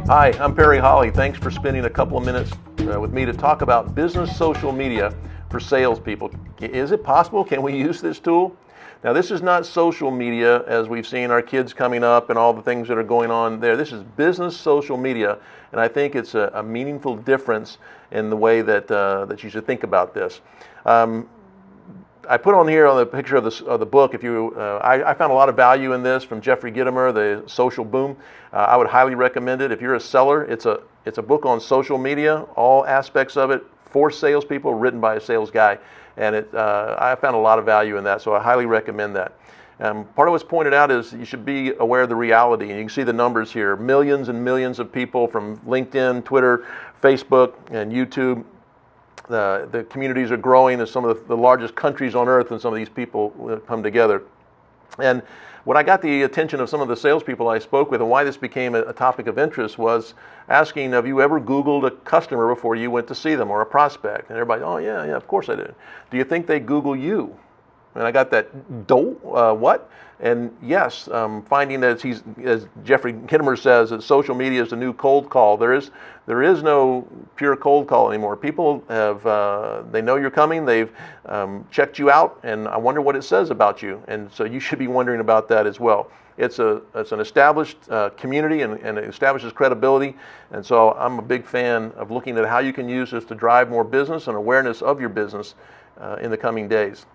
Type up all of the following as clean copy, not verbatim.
Hi, I'm Perry Holly. Thanks for spending a couple of minutes with me to talk about business social media for salespeople. Is it possible? Can we use this tool? Now, this is not social media as we've seen our kids coming up and all the things that are going on there. This is business social media, and I think it's a meaningful difference in the way that you should think about this. I put on here on the picture of the book. I found a lot of value in this from Jeffrey Gitomer, The Social Boom. I would highly recommend it. If you're a seller, it's a book on social media, all aspects of it for salespeople, written by a sales guy, and I found a lot of value in that. So I highly recommend that. Part of what's pointed out is you should be aware of the reality, and you can see the numbers here: millions and millions of people from LinkedIn, Twitter, Facebook, and YouTube. The communities are growing in some of the largest countries on earth, and some of these people come together. And what I got the attention of some of the salespeople I spoke with, and why this became a topic of interest, was asking, have you ever Googled a customer before you went to see them, or a prospect? And everybody, oh yeah, of course I did. Do you think they Google you? And I got that, what? And yes, finding that as Jeffrey Gitomer says, that social media is the new cold call. There is no pure cold call anymore. People they know you're coming. They've checked you out, and I wonder what it says about you. And so you should be wondering about that as well. It's an established community, and it establishes credibility. And so I'm a big fan of looking at how you can use this to drive more business and awareness of your business in the coming days.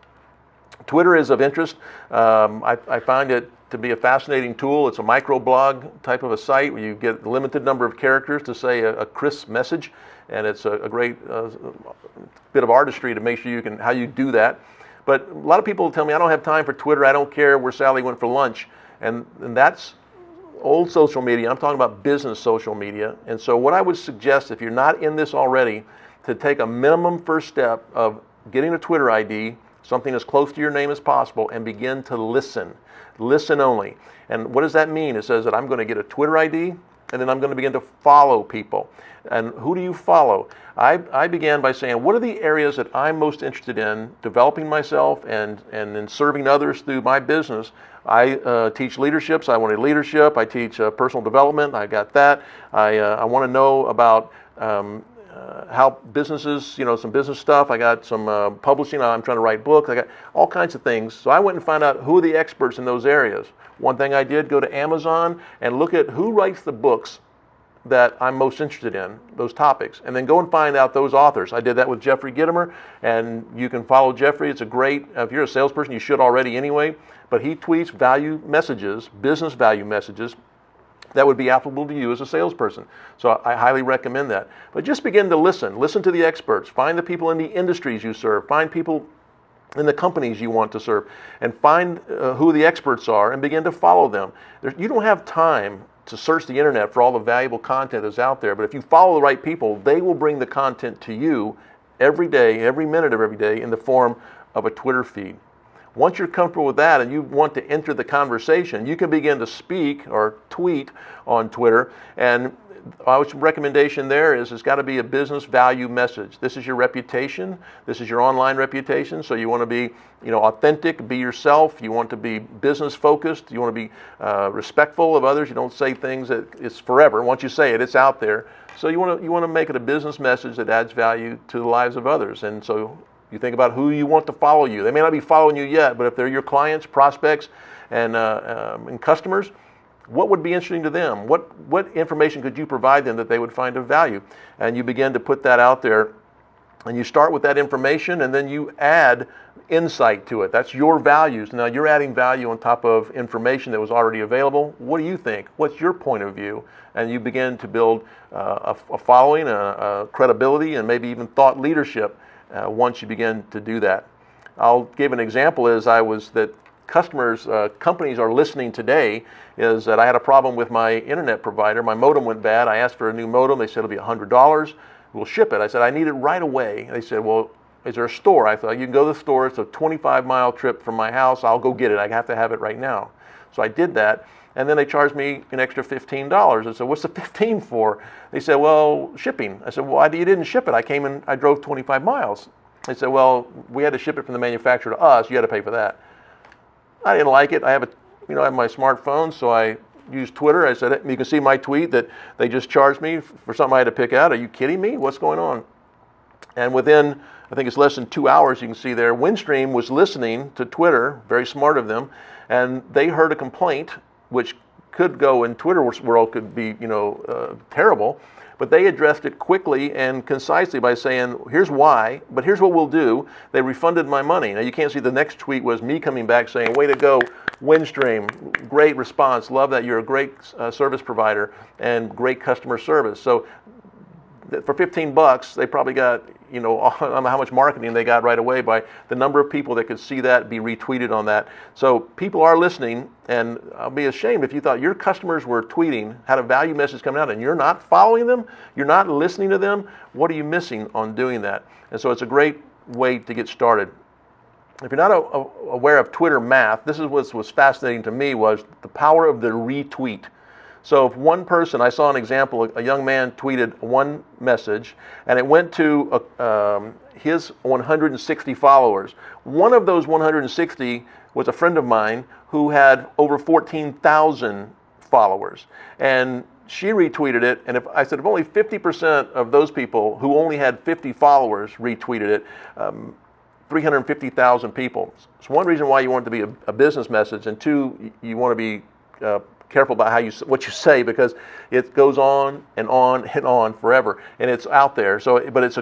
Twitter is of interest. I find it to be a fascinating tool. It's a microblog type of a site where you get a limited number of characters to say a crisp message, and it's a great bit of artistry to make sure how you do that. But a lot of people tell me, I don't have time for Twitter, I don't care where Sally went for lunch, and that's old social media. I'm talking about business social media. And so what I would suggest, if you're not in this already, to take a minimum first step of getting a Twitter ID, something as close to your name as possible, and begin to listen. Listen only. And what does that mean? It says that I'm going to get a Twitter ID, and then I'm going to begin to follow people. And who do you follow? I began by saying, what are the areas that I'm most interested in developing myself and in serving others through my business? I teach leadership, so I wanted leadership. I teach personal development. I got that. I want to know about how businesses, some business stuff. I got some publishing. I'm trying to write books. I got all kinds of things. So I went and found out who are the experts in those areas. One thing I did, go to Amazon and look at who writes the books that I'm most interested in, those topics, and then go and find out those authors. I did that with Jeffrey Gitomer, and you can follow Jeffrey. It's a great, if you're a salesperson, you should already anyway, but he tweets value messages, business value messages, that would be applicable to you as a salesperson. So I highly recommend that. But just begin to listen. Listen to the experts. Find the people in the industries you serve. Find people in the companies you want to serve. And find who the experts are and begin to follow them. You don't have time to search the internet for all the valuable content that's out there, but if you follow the right people, they will bring the content to you every day, every minute of every day, in the form of a Twitter feed. Once you're comfortable with that and you want to enter the conversation, you can begin to speak or tweet on Twitter. And our recommendation there is it's got to be a business value message. This is your reputation. This is your online reputation. So you want to be, authentic, be yourself. You want to be business focused. You want to be respectful of others. You don't say things that it's forever. Once you say it, it's out there. So you want to make it a business message that adds value to the lives of others. And so you think about who you want to follow you. They may not be following you yet, but if they're your clients, prospects, and customers, what would be interesting to them? What information could you provide them that they would find of value? And you begin to put that out there, and you start with that information, and then you add insight to it. That's your values. Now you're adding value on top of information that was already available. What do you think? What's your point of view? And you begin to build a following, a credibility, and maybe even thought leadership once you begin to do that. I'll give an example that companies are listening today, is that I had a problem with my internet provider. My modem went bad. I asked for a new modem. They said it'll be $100. We'll ship it. I said, I need it right away. They said, well, is there a store? I thought, you can go to the store. It's a 25-mile trip from my house. I'll go get it. I have to have it right now. So I did that. And then they charged me an extra $15. I said, what's the 15 for? They said, well, shipping. I said, well, you didn't ship it. I drove 25 miles. They said, well, we had to ship it from the manufacturer to us. You had to pay for that. I didn't like it. I have my smartphone, so I use Twitter. I said, you can see my tweet that they just charged me for something I had to pick out. Are you kidding me? What's going on? And within, I think it's less than 2 hours, you can see there, Windstream was listening to Twitter, very smart of them, and they heard a complaint, which could go in Twitter world, could be, terrible, but they addressed it quickly and concisely by saying, here's why, but here's what we'll do. They refunded my money. Now you can't see the next tweet was me coming back saying, way to go, Windstream, great response, love that, you're a great service provider and great customer service. So for $15, they probably got, I don't know how much marketing they got right away by the number of people that could see that, be retweeted on that. So people are listening, and I'll be ashamed if you thought your customers were tweeting, had a value message coming out, and you're not following them, you're not listening to them. What are you missing on doing that? And so it's a great way to get started. If you're not aware of Twitter math, this is what was fascinating to me, was the power of the retweet. So if one person, I saw an example, a young man tweeted one message, and it went to his 160 followers. One of those 160 was a friend of mine who had over 14,000 followers. And she retweeted it, and if only 50% of those people who only had 50 followers retweeted it, 350,000 people. It's one reason why you want it to be a business message, and two, you want to be careful about what you say, because it goes on and on and on forever, and it's out there. So, but it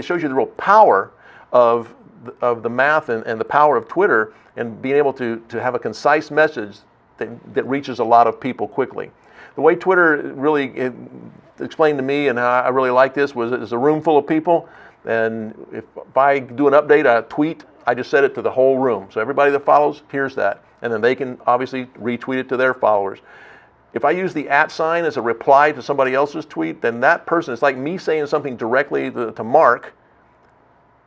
shows you the real power of the math and the power of Twitter, and being able to have a concise message that reaches a lot of people quickly. The way Twitter really explained to me, and how I really like this, was it's a room full of people, and if I do an update, a tweet, I just set it to the whole room. So everybody that follows hears that, and then they can obviously retweet it to their followers. If I use the @ sign as a reply to somebody else's tweet, then that person, it's like me saying something directly to Mark,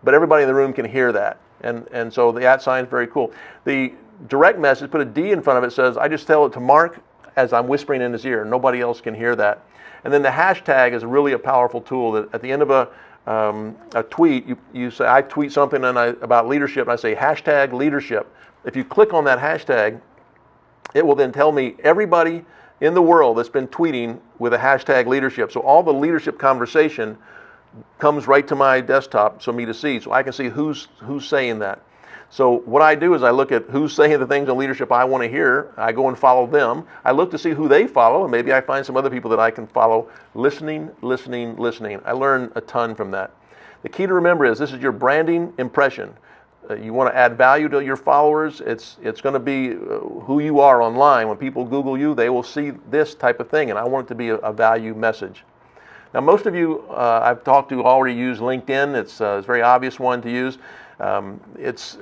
but everybody in the room can hear that. And so the @ sign is very cool. The direct message, put a D in front of it, says, I just tell it to Mark as I'm whispering in his ear. Nobody else can hear that. And then the hashtag is really a powerful tool that at the end of a tweet, you say, I tweet something about leadership, and I say hashtag leadership. If you click on that hashtag, it will then tell me everybody in the world that's been tweeting with a hashtag leadership. So all the leadership conversation comes right to my desktop for me to see, so I can see who's saying that. So what I do is I look at who's saying the things in leadership I want to hear. I go and follow them. I look to see who they follow, and maybe I find some other people that I can follow. Listening. I learn a ton from that. The key to remember is this is your branding impression. You want to add value to your followers. It's going to be who you are online. When people Google you, they will see this type of thing, and I want it to be a value message. Now, most of you I've talked to already use LinkedIn. It's a very obvious one to use. It's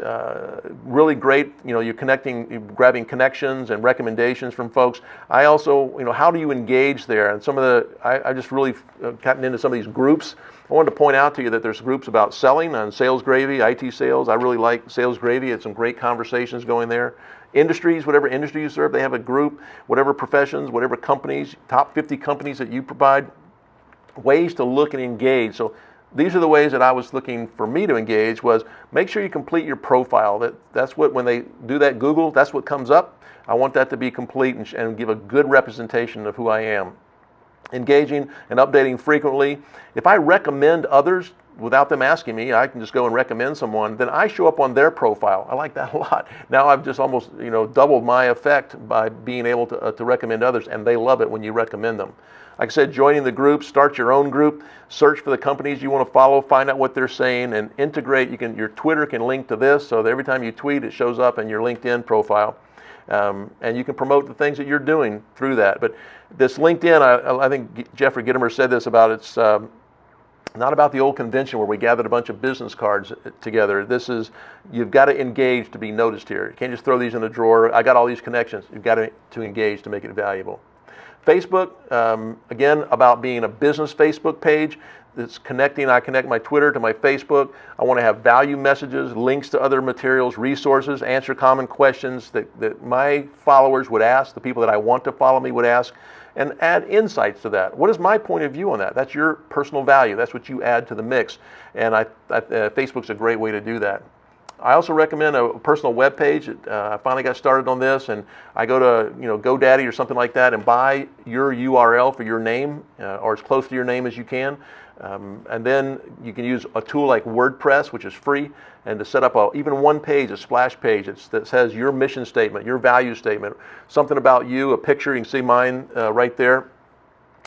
really great. You're grabbing connections and recommendations from folks. I also, how do you engage there? And I just really gotten into some of these groups. I wanted to point out to you that there's groups about selling on Sales Gravy, IT sales. I really like Sales Gravy. It's some great conversations going there. Industries, whatever industry you serve, they have a group. Whatever professions, whatever companies, top 50 companies that you provide, ways to look and engage. So these are the ways that I was looking for me to engage, was make sure you complete your profile. That's what, when they do that Google, that's what comes up. I want that to be complete and give a good representation of who I am. Engaging and updating frequently. If I recommend others without them asking me, I can just go and recommend someone, then I show up on their profile. I like that a lot. Now I've just almost doubled my effect by being able to recommend others, and they love it when you recommend them. Like I said, joining the group, start your own group, search for the companies you want to follow, find out what they're saying, and integrate. Your Twitter can link to this, so that every time you tweet, it shows up in your LinkedIn profile. And you can promote the things that you're doing through that. But this LinkedIn, I think Jeffrey Gitomer said this about, it's not about the old convention where we gathered a bunch of business cards together. You've got to engage to be noticed here. You can't just throw these in a drawer. I got all these connections. You've got to engage to make it valuable. Facebook, again, about being a business Facebook page. It's connecting. I connect my Twitter to my Facebook. I want to have value messages, links to other materials, resources, answer common questions that my followers would ask, the people that I want to follow me would ask, and add insights to that. What is my point of view on that? That's your personal value. That's what you add to the mix. And Facebook's a great way to do that. I also recommend a personal web page. I finally got started on this, and I go to GoDaddy or something like that and buy your URL for your name, or as close to your name as you can. And then you can use a tool like WordPress, which is free, and to set up even one page, a splash page that says your mission statement, your value statement, something about you, a picture. You can see mine right there.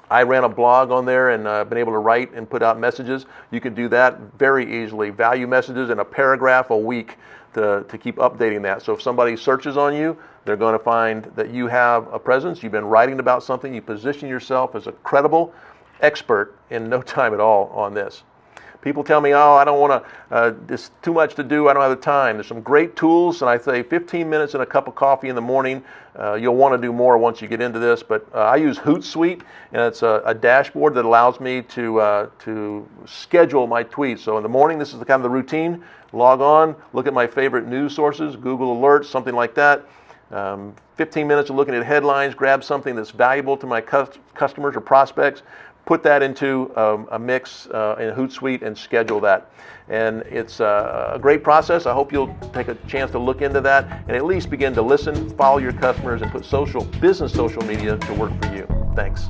I ran a blog on there and been able to write and put out messages. You can do that very easily. Value messages in a paragraph a week to keep updating that. So if somebody searches on you, they're going to find that you have a presence. You've been writing about something. You position yourself as a credible expert in no time at all on this. People tell me, oh, I don't want to, it's too much to do, I don't have the time. There's some great tools, and I say 15 minutes and a cup of coffee in the morning. You'll want to do more once you get into this, but I use Hootsuite, and it's a dashboard that allows me to schedule my tweets. So in the morning, this is kind of the routine. Log on, look at my favorite news sources, Google Alerts, something like that. 15 minutes of looking at headlines, grab something that's valuable to my customers or prospects, put that into a mix in Hootsuite and schedule that. And it's a great process. I hope you'll take a chance to look into that and at least begin to listen, follow your customers, and put business social media to work for you. Thanks.